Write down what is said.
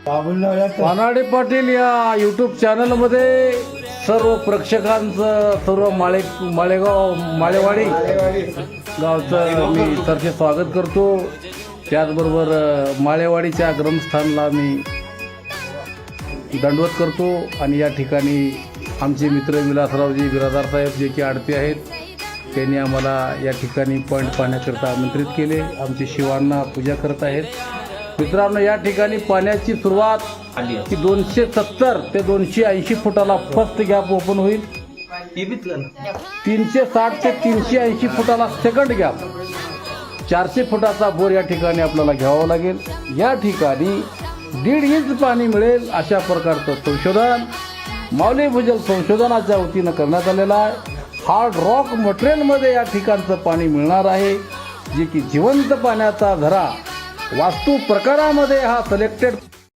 पानाडे पाटील या यूट्यूब चॅनलमध्ये सर्व प्रेक्षकांचं सर्व माळेवाडी गावचं मी सरचे स्वागत करतो. त्याचबरोबर माळेवाडीच्या ग्रंथस्थानला मी दंडवत करतो. आणि या ठिकाणी आमचे मित्र विलासरावजी बिरादार साहेब जे की आडते आहेत, त्यांनी आम्हाला या ठिकाणी पॉईंट पाहण्याकरता आमंत्रित केले. आमचे शिवांना पूजा करत आहेत. मित्रांनो, या ठिकाणी पाण्याची सुरुवात की 270 ते 280 फुटाला फर्स्ट गॅप ओपन होईल. 360 ते 380 फुटाला सेकंड गॅप. 400 फुटाचा बोर या ठिकाणी आपल्याला घ्यावा लागेल. या ठिकाणी 1.5 इंच पाणी मिळेल अशा प्रकारचं संशोधन माऊली भूजल संशोधनाच्या वतीनं करण्यात आलेलं आहे. हार्ड रॉक मटेरियलमध्ये या ठिकाणचं पाणी मिळणार आहे, जे की जिवंत पाण्याचा झरा वास्तू प्रकारामध्ये हा सिलेक्टेड